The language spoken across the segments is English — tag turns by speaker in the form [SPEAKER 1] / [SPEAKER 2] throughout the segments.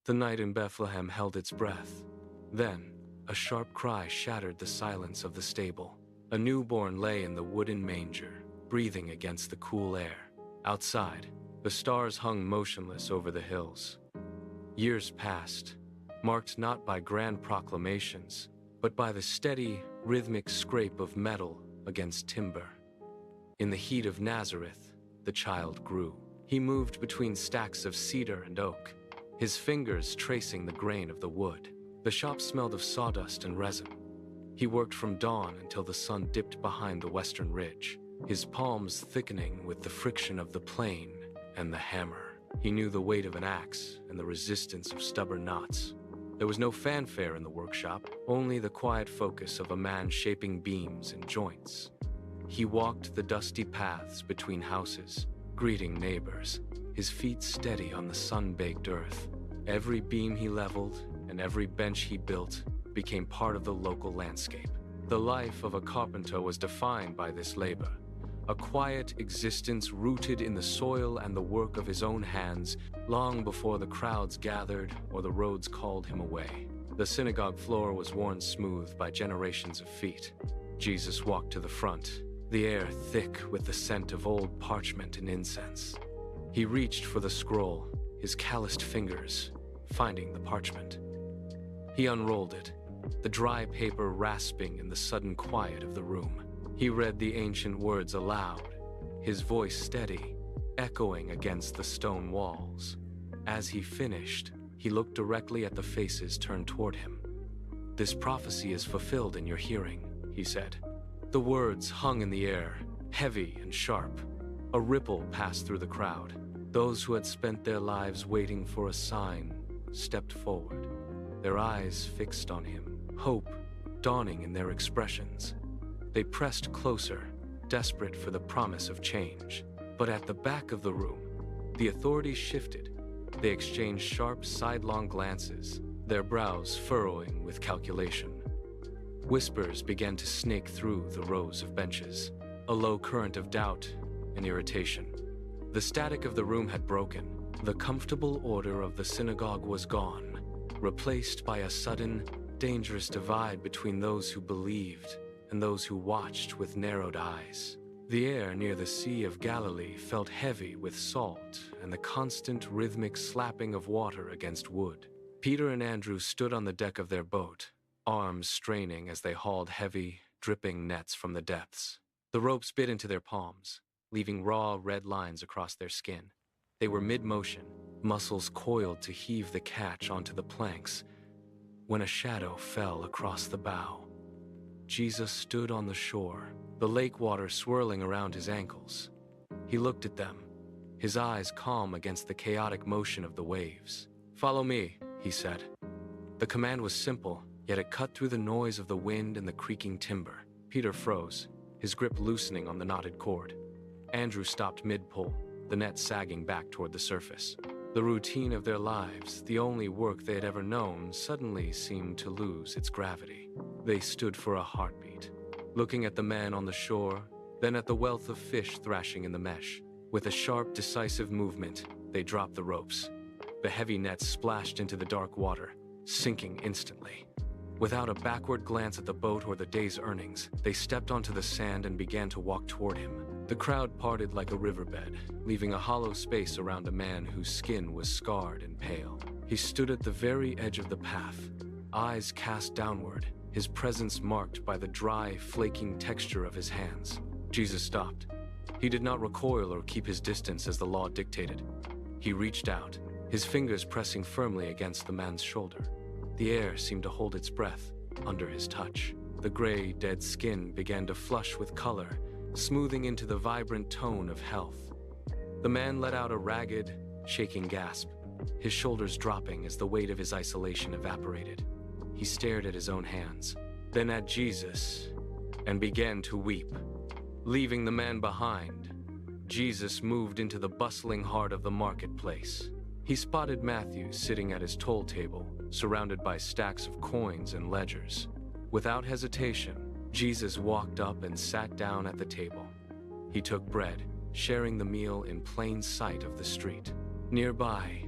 [SPEAKER 1] The night in Bethlehem held its breath. Then, a sharp cry shattered the silence of the stable. A newborn lay in the wooden manger, breathing against the cool air. Outside, the stars hung motionless over the hills. Years passed, marked not by grand proclamations, but by the steady, rhythmic scrape of metal against timber. In the heat of Nazareth, the child grew. He moved between stacks of cedar and oak, his fingers tracing the grain of the wood. The shop smelled of sawdust and resin. He worked from dawn until the sun dipped behind the western ridge, his palms thickening with the friction of the plane and the hammer. He knew the weight of an axe and the resistance of stubborn knots. There was no fanfare in the workshop, only the quiet focus of a man shaping beams and joints. He walked the dusty paths between houses, greeting neighbors, his feet steady on the sun-baked earth. Every beam he leveled and every bench he built became part of the local landscape. The life of a carpenter was defined by this labor, a quiet existence rooted in the soil and the work of his own hands long before the crowds gathered or the roads called him away. The synagogue floor was worn smooth by generations of feet. Jesus walked to the front, the air thick with the scent of old parchment and incense. He reached for the scroll, his calloused fingers finding the parchment. He unrolled it, the dry paper rasping in the sudden quiet of the room. He read the ancient words aloud, his voice steady, echoing against the stone walls. As he finished, he looked directly at the faces turned toward him. "This prophecy is fulfilled in your hearing," he said. The words hung in the air, heavy and sharp. A ripple passed through the crowd. Those who had spent their lives waiting for a sign stepped forward, their eyes fixed on him, hope dawning in their expressions. They pressed closer, desperate for the promise of change. But at the back of the room, the authorities shifted. They exchanged sharp, sidelong glances, their brows furrowing with calculation. Whispers began to snake through the rows of benches, a low current of doubt and irritation. The static of the room had broken. The comfortable order of the synagogue was gone, replaced by a sudden, dangerous divide between those who believed and those who watched with narrowed eyes. The air near the Sea of Galilee felt heavy with salt and the constant rhythmic slapping of water against wood. Peter and Andrew stood on the deck of their boat, arms straining as they hauled heavy, dripping nets from the depths. The ropes bit into their palms, leaving raw red lines across their skin. They were mid-motion, muscles coiled to heave the catch onto the planks, when a shadow fell across the bow. Jesus stood on the shore, the lake water swirling around his ankles. He looked at them, his eyes calm against the chaotic motion of the waves. "Follow me," he said. The command was simple, yet it cut through the noise of the wind and the creaking timber. Peter froze, his grip loosening on the knotted cord. Andrew stopped mid-pull, the net sagging back toward the surface. The routine of their lives, the only work they had ever known, suddenly seemed to lose its gravity. They stood for a heartbeat, looking at the man on the shore, then at the wealth of fish thrashing in the mesh. With a sharp, decisive movement, they dropped the ropes. The heavy nets splashed into the dark water, sinking instantly. Without a backward glance at the boat or the day's earnings, they stepped onto the sand and began to walk toward him. The crowd parted like a riverbed, leaving a hollow space around a man whose skin was scarred and pale. He stood at the very edge of the path, eyes cast downward, his presence marked by the dry, flaking texture of his hands. Jesus stopped. He did not recoil or keep his distance as the law dictated. He reached out, his fingers pressing firmly against the man's shoulder. The air seemed to hold its breath under his touch. The gray, dead skin began to flush with color, smoothing into the vibrant tone of health. The man let out a ragged, shaking gasp, his shoulders dropping as the weight of his isolation evaporated. He stared at his own hands, then at Jesus, and began to weep. Leaving the man behind, Jesus moved into the bustling heart of the marketplace. He spotted Matthew sitting at his toll table, surrounded by stacks of coins and ledgers. Without hesitation, Jesus walked up and sat down at the table. He took bread, sharing the meal in plain sight of the street. Nearby,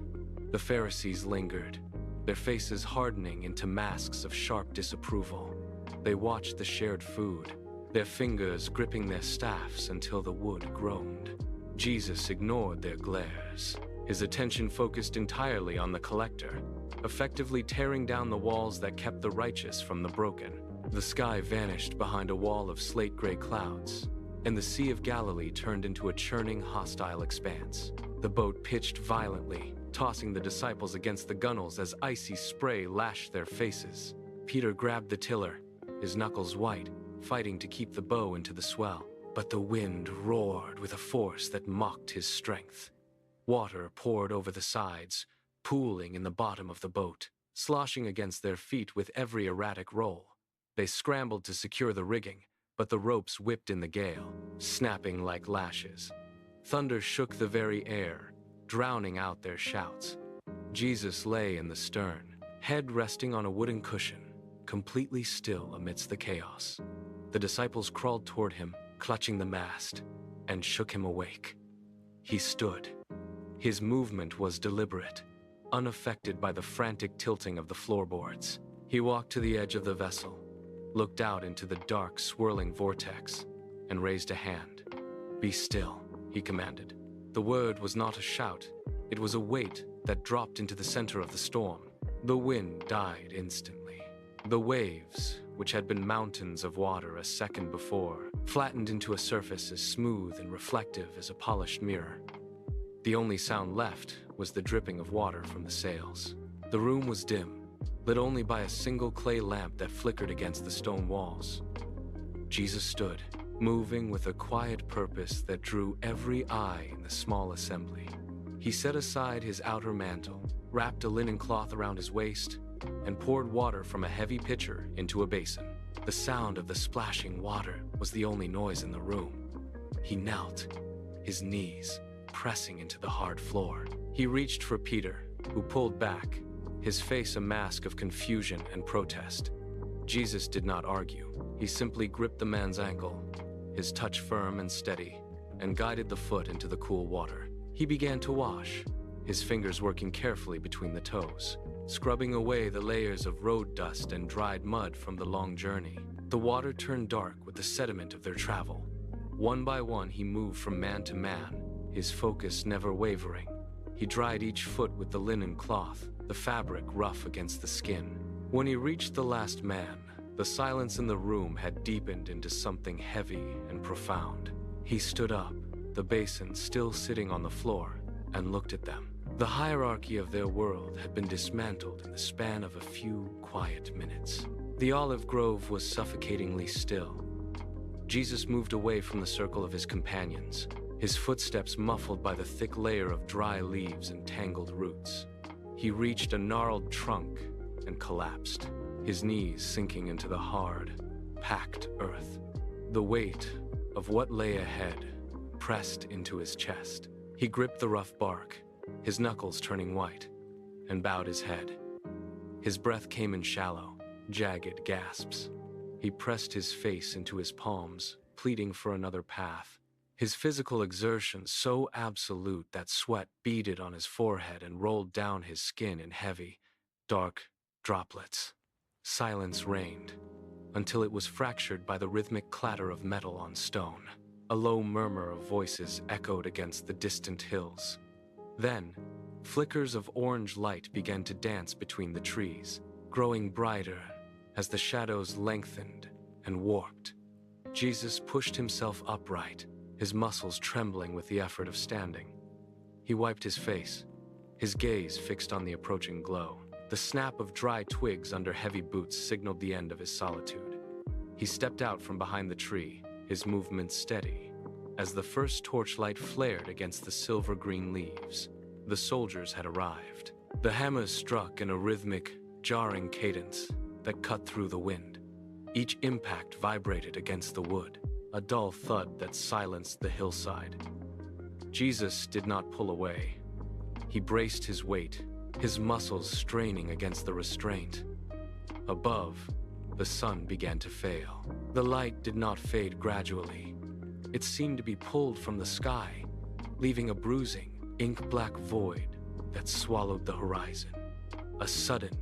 [SPEAKER 1] the Pharisees lingered, their faces hardening into masks of sharp disapproval. They watched the shared food, their fingers gripping their staffs until the wood groaned. Jesus ignored their glares, his attention focused entirely on the collector, effectively tearing down the walls that kept the righteous from the broken. The sky vanished behind a wall of slate-gray clouds, and the Sea of Galilee turned into a churning, hostile expanse. The boat pitched violently, tossing the disciples against the gunwales as icy spray lashed their faces. Peter grabbed the tiller, his knuckles white, fighting to keep the bow into the swell. But the wind roared with a force that mocked his strength. Water poured over the sides, pooling in the bottom of the boat, sloshing against their feet with every erratic roll. They scrambled to secure the rigging, but the ropes whipped in the gale, snapping like lashes. Thunder shook the very air, drowning out their shouts. Jesus lay in the stern, head resting on a wooden cushion, completely still amidst the chaos. The disciples crawled toward him, clutching the mast, and shook him awake. He stood. His movement was deliberate, unaffected by the frantic tilting of the floorboards. He walked to the edge of the vessel, looked out into the dark, swirling vortex, and raised a hand. "Be still," he commanded. The word was not a shout. It was a weight that dropped into the center of the storm. The wind died instantly. The waves, which had been mountains of water a second before, flattened into a surface as smooth and reflective as a polished mirror. The only sound left was the dripping of water from the sails. The room was dim, lit only by a single clay lamp that flickered against the stone walls. Jesus stood, moving with a quiet purpose that drew every eye in the small assembly. He set aside his outer mantle, wrapped a linen cloth around his waist, and poured water from a heavy pitcher into a basin. The sound of the splashing water was the only noise in the room. He knelt, his knees pressing into the hard floor. He reached for Peter, who pulled back, his face a mask of confusion and protest. Jesus did not argue. He simply gripped the man's ankle, his touch firm and steady, and guided the foot into the cool water. He began to wash, his fingers working carefully between the toes, scrubbing away the layers of road dust and dried mud from the long journey. The water turned dark with the sediment of their travel. One by one, he moved from man to man, his focus never wavering. He dried each foot with the linen cloth, the fabric rough against the skin. When he reached the last man, the silence in the room had deepened into something heavy and profound. He stood up, the basin still sitting on the floor, and looked at them. The hierarchy of their world had been dismantled in the span of a few quiet minutes. The olive grove was suffocatingly still. Jesus moved away from the circle of his companions, his footsteps muffled by the thick layer of dry leaves and tangled roots. He reached a gnarled trunk and collapsed, his knees sinking into the hard, packed earth. The weight of what lay ahead pressed into his chest. He gripped the rough bark, his knuckles turning white, and bowed his head. His breath came in shallow, jagged gasps. He pressed his face into his palms, pleading for another path. His physical exertion so absolute that sweat beaded on his forehead and rolled down his skin in heavy, dark droplets. Silence reigned, until it was fractured by the rhythmic clatter of metal on stone. A low murmur of voices echoed against the distant hills. Then, flickers of orange light began to dance between the trees, growing brighter as the shadows lengthened and warped. Jesus pushed himself upright, his muscles trembling with the effort of standing. He wiped his face, his gaze fixed on the approaching glow. The snap of dry twigs under heavy boots signaled the end of his solitude. He stepped out from behind the tree, his movements steady. As the first torchlight flared against the silver-green leaves, the soldiers had arrived. The hammers struck in a rhythmic, jarring cadence that cut through the wind. Each impact vibrated against the wood, a dull thud that silenced the hillside. Jesus did not pull away. He braced his weight, his muscles straining against the restraint. Above, the sun began to fail. The light did not fade gradually. It seemed to be pulled from the sky, leaving a bruising, ink-black void that swallowed the horizon. A sudden,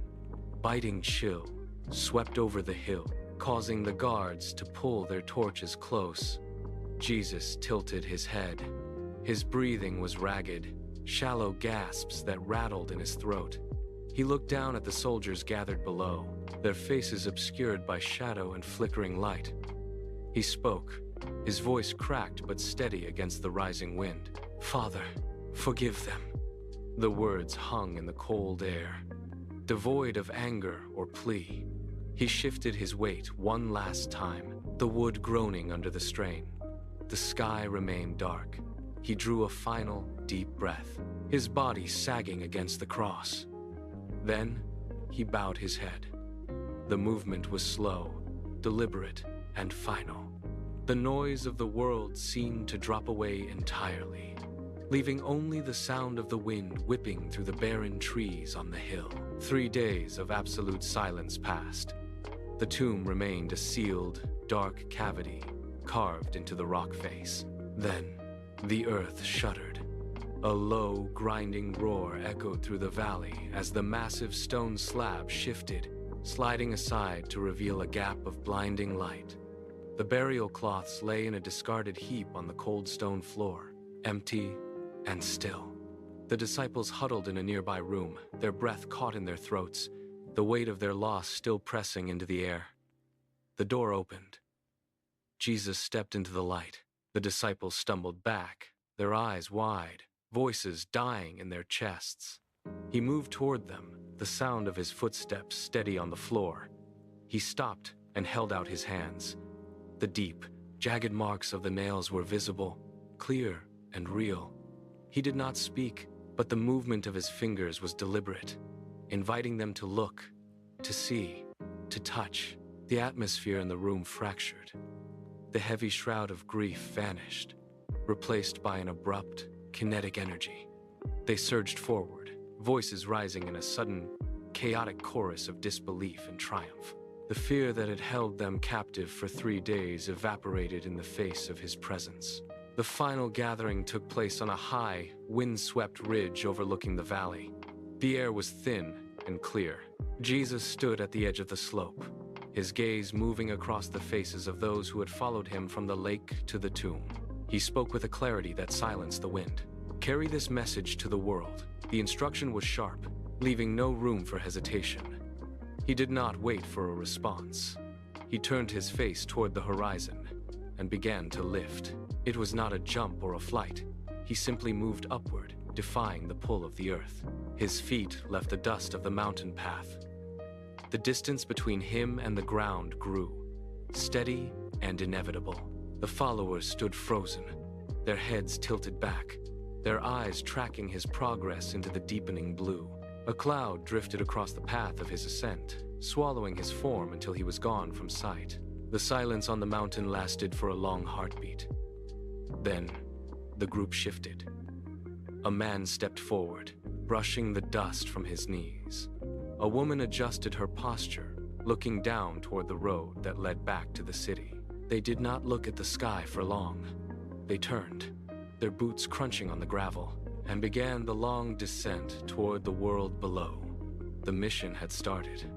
[SPEAKER 1] biting chill swept over the hill, causing the guards to pull their torches close. Jesus tilted his head. His breathing was ragged, shallow gasps that rattled in his throat. He looked down at the soldiers gathered below, their faces obscured by shadow and flickering light. He spoke, his voice cracked but steady against the rising wind. "Father, forgive them." The words hung in the cold air, devoid of anger or plea. He shifted his weight one last time, the wood groaning under the strain. The sky remained dark. He drew a final, deep breath, his body sagging against the cross. Then, he bowed his head. The movement was slow, deliberate, and final. The noise of the world seemed to drop away entirely, leaving only the sound of the wind whipping through the barren trees on the hill. 3 days of absolute silence passed. The tomb remained a sealed, dark cavity carved into the rock face. Then, the earth shuddered. A low, grinding roar echoed through the valley as the massive stone slab shifted, sliding aside to reveal a gap of blinding light. The burial cloths lay in a discarded heap on the cold stone floor, empty and still. The disciples huddled in a nearby room, their breath caught in their throats, the weight of their loss still pressing into the air. The door opened. Jesus stepped into the light. The disciples stumbled back, their eyes wide, voices dying in their chests. He moved toward them, the sound of his footsteps steady on the floor. He stopped and held out his hands. The deep, jagged marks of the nails were visible, clear and real. He did not speak, but the movement of his fingers was deliberate, inviting them to look, to see, to touch. The atmosphere in the room fractured. The heavy shroud of grief vanished, replaced by an abrupt, kinetic energy. They surged forward, voices rising in a sudden, chaotic chorus of disbelief and triumph. The fear that had held them captive for 3 days evaporated in the face of his presence. The final gathering took place on a high, wind-swept ridge overlooking the valley. The air was thin and clear. Jesus stood at the edge of the slope, his gaze moving across the faces of those who had followed him from the lake to the tomb. He spoke with a clarity that silenced the wind. "Carry this message to the world." The instruction was sharp, leaving no room for hesitation. He did not wait for a response. He turned his face toward the horizon and began to lift. It was not a jump or a flight. He simply moved upward, defying the pull of the earth. His feet left the dust of the mountain path. The distance between him and the ground grew, steady and inevitable. The followers stood frozen, their heads tilted back, their eyes tracking his progress into the deepening blue. A cloud drifted across the path of his ascent, swallowing his form until he was gone from sight. The silence on the mountain lasted for a long heartbeat. Then, the group shifted. A man stepped forward, brushing the dust from his knees. A woman adjusted her posture, looking down toward the road that led back to the city. They did not look at the sky for long. They turned, their boots crunching on the gravel, and began the long descent toward the world below. The mission had started.